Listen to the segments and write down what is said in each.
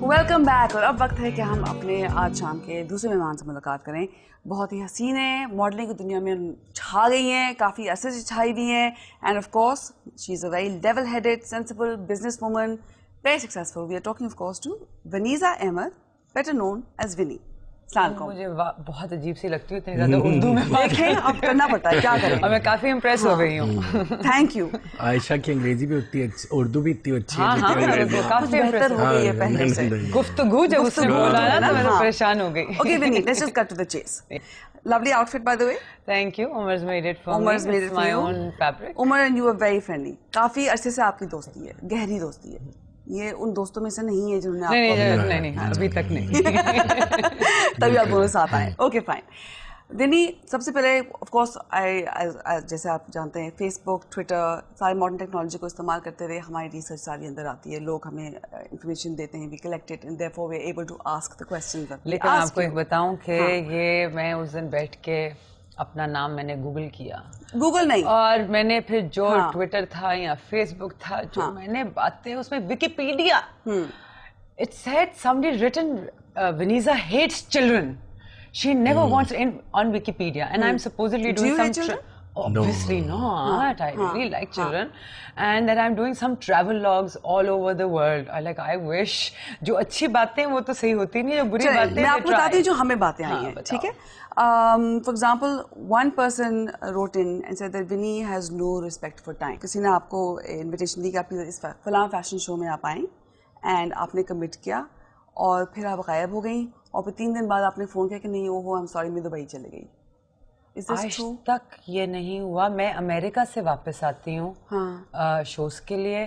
Welcome back. और अब वक्त है कि हम अपने आज शाम के दूसरे मेहमान से मुलाकात करें। बहुत ही हसीन है, मॉडलिंग की दुनिया में छा गई हैं, काफ़ी अरसे से छाई हुई हैं, and of course she is a very level headed sensible business woman, very successful. We are talking of course to Vaneeza Ahmad, better known as Vinnie. मुझे बहुत अजीब सी लगती है इतनी ज्यादा उर्दू में बात। देखें अब करना पड़ता है, क्या करें। मैं काफी इम्प्रेस हो गई हूँ। Thank you. आयशा की अंग्रेजी भी उतनी अच्छी, उर्दू भी इतनी अच्छी है। काफी बेहतर हो गई है पहले से। गुफ्तगू जब उसने बोला ना तो मैं परेशान हो गई। Okay, Vinny, let's just cut to the chase. Lovely outfit, by the way. Thank you. Umer's made it for me. It's my own fabric. Umer and you were very friendly. काफी अरसे से आपकी दोस्ती है, गहरी दोस्ती है। ये उन दोस्तों में से नहीं है जिन्होंने आपको नहीं अभी तक नहीं। तभी आप दोनों साथ आए। Okay fine. विनी, सबसे पहले ऑफ कोर्स जैसे आप जानते हैं फेसबुक, ट्विटर, सारे मॉडर्न टेक्नोलॉजी को इस्तेमाल करते हुए हमारी रिसर्च सारी अंदर आती है, लोग हमें इंफॉर्मेशन देते हैं, we collect it and therefore we are able to ask the questions. लेकिन आपको एक बताऊं कि ये मैं उस दिन बैठ के अपना नाम मैंने गूगल किया, गूगल नहीं, और मैंने फिर जो ट्विटर था या फेसबुक था जो मैंने बातें उसमें Wikipedia, it said somebody written Vaneeza hates children, she never wants in on Wikipedia, and I'm supposedly doing some obviously not. I really like children, and that I'm doing some travel logs all over the world. I wish जो अच्छी बातें वो तो सही होती नहीं, जो बुरी बातें मैं आपको बताती हूँ जो हमें बातें आई हैं, ठीक है। For example, one person wrote in and said that Vinny has no respect for time. किसी ने आपको invitation दी कि आप इस फलां फैशन शो में आप आएं, and आपने commit किया और फिर आप गायब हो गई, और फिर 3 दिन बाद आपने फोन किया कि नहीं वो आई एम सॉरी मैं दुबई चली गई। आज तक ये नहीं हुआ। मैं अमेरिका से वापस आती हूँ शोज के लिए।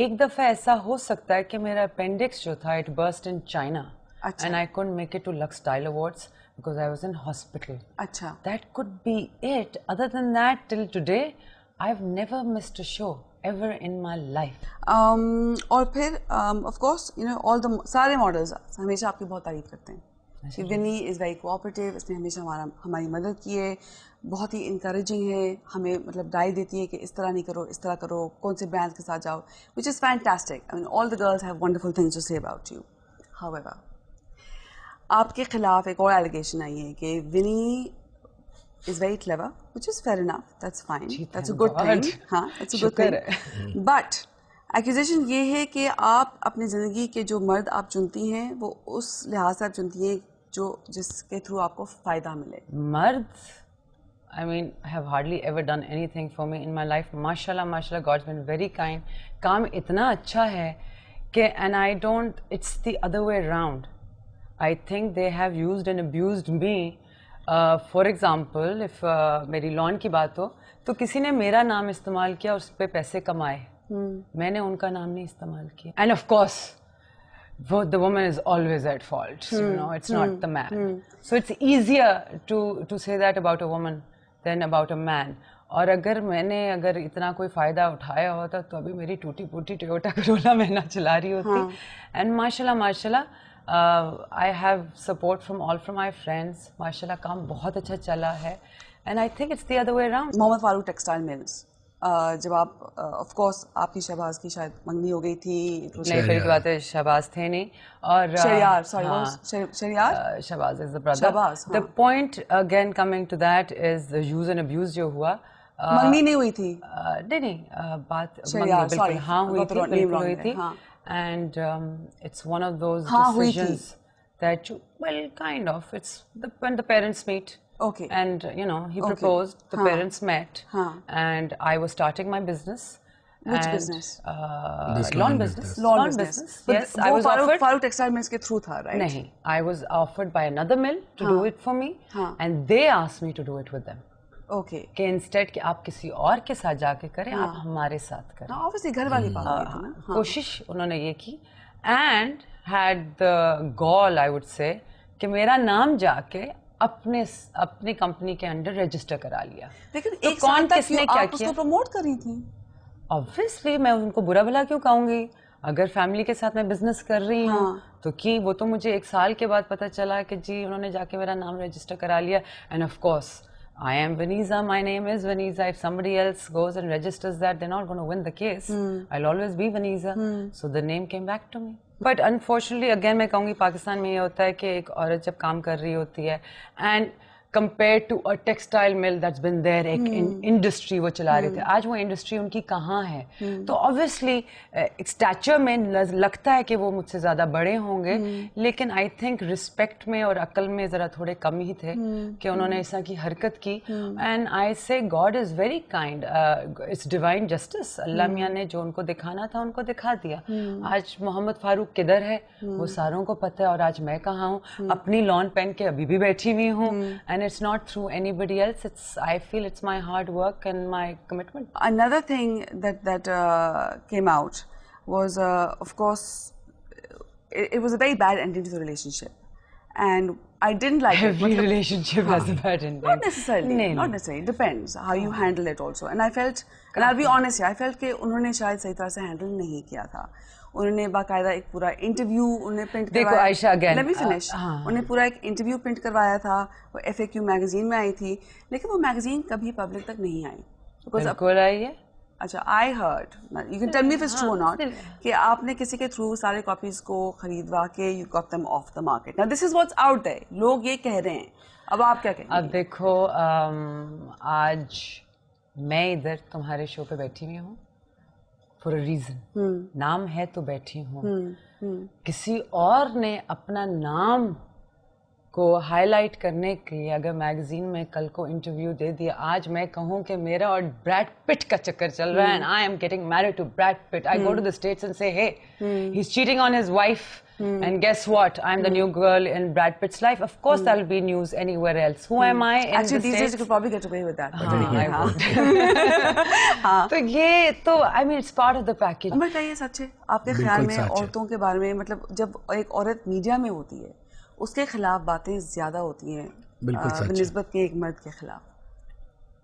एक दफा ऐसा हो सकता है कि मेरा अपेंडिक्स जो था it burst in China and I couldn't make it to Lux style awards because I was in hospital. अच्छा, that could be it. Other than that till today I have never missed a show ever in my life. और फिर of course you know all the सारे models हमेशा आपकी बहुत तारीफ करते हैं कि विनी इज़ वेरी कोऑपरेटिव, इसने हमेशा हमारी मदद की है, बहुत ही इंकरेजिंग है, हमें मतलब राय देती है कि इस तरह नहीं करो, इस तरह करो, कौन से ब्रांड्स के साथ जाओ, which is fantastic. I mean all the girls have wonderful things to say about you. However, आपके खिलाफ एक और एलिगेशन आई है कि विनी is very clever, which is fair enough. That's fine. That's a good thing. हाँ, that's a good thing. But accusation ये है कि आप अपनी ज़िंदगी के जो मर्द आप चुनती हैं वो उस लिहाज से आप चुनती हैं जो जिसके थ्रू आपको फ़ायदा मिले। मर्द, I mean, I have hardly ever done anything for me in my life. Mashallah, mashallah, God's been very kind. काम इतना अच्छा है कि and I don't. It's the other way around. I think they have used and abused me. For example if मेरी lawn की बात हो तो किसी ने मेरा नाम इस्तेमाल किया और उस पर पैसे कमाए, मैंने उनका नाम नहीं इस्तेमाल किया। And of course the woman is always at fault, you know, it's not the man. So it's easier to say that about a woman than about a man. और अगर इतना कोई फ़ायदा उठाया होता तो अभी मेरी टूटी फूटी टोयोटा करोला मैं ना चला रही होती। एंड माशाल्लाह I have support from my friends. माशाल्लाह काम बहुत अच्छा चला है and I think it's the other way around. Mohammad Farooq textile mills, जब आप ऑफ कोर्स आपकी शहबाज की शायद मंगनी हो गई थी, नहीं फिर की बात है, शहबाज थे नहीं और Shahryar, sorry Shahryar, Shahbaz is the brother. The point again coming to that is the use and abuse जो हुआ, मंगनी नहीं हुई थी, नहीं बात बिल्कुल हाँ हुई थी, बिल्कुल हुई थी। And it's one of those decisions that you, well, kind of, it's when the parents meet. Okay. And you know, he proposed, the parents met, and I was starting my business. Which business? Lawn business. Lawn business. Yes, I was offered. Farooq Textile Mills के through था, right? नहीं, I was offered by another mill to do it for me, and they asked me to do it with them. Okay. कि instead कि आप किसी और के साथ जाके करें, आप हमारे साथ करें। ऑब्वियसली घर वाली बात है ना। कोशिश उन्होंने ये की and had the goal I would say कि मेरा नाम जाके अपनी कंपनी के अंडर रजिस्टर करा लिया। लेकिन तो कौन किसने क्या किया? उसको प्रमोट कर रही थी। ऑब्वियसली मैं उनको बुरा भला क्यों कहूँगी? अगर फैमिली के साथ मैं बिजनेस कर रही हूँ तो कि वो तो मुझे 1 साल के बाद पता चला कि जी उन्होंने जाके मेरा नाम रजिस्टर करा लिया। And of course I am Vaneeza, my name is Vaneeza. If somebody else goes and registers that, they're not going to win the case. I'll always be Vaneeza. So the name came back to me. But unfortunately again मैं कहूँगी पाकिस्तान में ये होता है कि एक औरत जब काम कर रही होती है and compared to a textile mill that's been there एक इंडस्ट्री वो चला रहे थे, आज वो इंडस्ट्री उनकी कहाँ है? तो ऑब्वियसली स्टैचर में लगता है कि वो मुझसे ज़्यादा बड़े होंगे, लेकिन आई थिंक रिस्पेक्ट में और अक्ल में ज़रा थोड़े कम ही थे कि उन्होंने ऐसा की हरकत की. And I say God is very kind, it's divine justice. Allah मियाँ ने जो उनको दिखाना था उनको दिखा दिया. आज मोहम्मद फारूक किधर है वो सारों को पता है, और आज मैं कहाँ हूँ, अपनी लॉन पहन के अभी भी बैठी हुई हूँ. And it's not through anybody else. I feel it's my hard work and my commitment. Another thing that came out was, of course, it was a very bad ending to the relationship, and I didn't like it. Every relationship has a bad ending. Not necessarily. Not necessarily. It depends how you handle it also. And I felt, and I'll be honest here, I felt कि उन्होंने शायद सही तरह से handle नहीं किया था. उन्होंने बाकायदा एक पूरा इंटरव्यू उन्हें प्रिंट करवाया. देखो Ayesha again, let me finish. उन्हें पूरा एक इंटरव्यू प्रिंट करवाया था, वो FAQ मैगजीन में आई थी, लेकिन वो मैगजीन कभी पब्लिक तक नहीं आई. बिल्कुल आई है. अच्छा, I heard, you can tell me if it's true और नॉट, कि आपने किसी के थ्रू सारे कॉपीज को खरीदवा के you got them off the market. Now this is what's out there. लोग ये कह रहे हैं, अब आप क्या कहेंगे? अब देखो, आज मैं इधर तुम्हारे शो पे बैठी हुई हूँ फॉर अ रीजन. नाम है तो बैठी हूँ. किसी और ने अपना नाम को हाईलाइट करने के लिए अगर मैगजीन में कल को इंटरव्यू दे दिया, आज मैं कहूँ कि मेरा और ब्रैड पिट का चक्कर चल रहा है and I am getting married to Brad Pitt, I go to the States and say hey he is cheating on his wife and guess what, I'm the new girl in Brad Pitt's life. Of course that'll be news anywhere else. Who am I in Actually the these States? days you could probably get away with that. I would. तो ये तो I mean it's part of the package. Umar, क्या ये सच है आपके ख्याल में औरतों के बारे में? मतलब जब एक औरत मीडिया में होती है उसके खिलाफ बातें ज्यादा होती हैं बनिस्बत के एक मर्द के खिलाफ.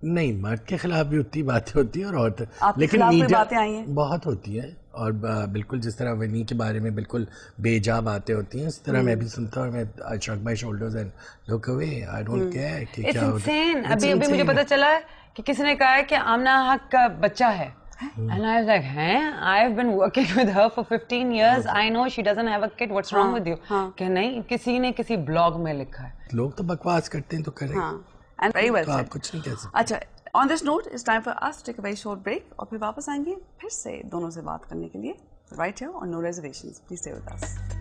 नहीं, मर्द के खिलाफ भी उतनी बातें होती है और औरत, लेकिन मीडिया बातें आई हैं बहुत होती है. और बिल्कुल जिस तरह वनी के बारे में बिल्कुल बेजा बातें होती हैं, इस तरह मैं भी सुनता हूँ. मैं I shrug my shoulders and look away. I don't care कि क्या होता है. अभी मुझे पता चला कि किसी ने कहा है कि आमना हक का बच्चा है. And I was like, I've been working with her for 15 years. I know she doesn't have a kid. What's wrong with you? कि नहीं, किसी ने किसी ब्लॉग में लिखा है. लोग तो बकवास करते हैं तो करें. And very well तो said. आप कुछ नहीं कह सकते. अच्छा, on this note, it's time for us to take a very short break. और फिर वापस आएंगे फिर से दोनों से बात करने के लिए right here on No Reservations. Please stay with us.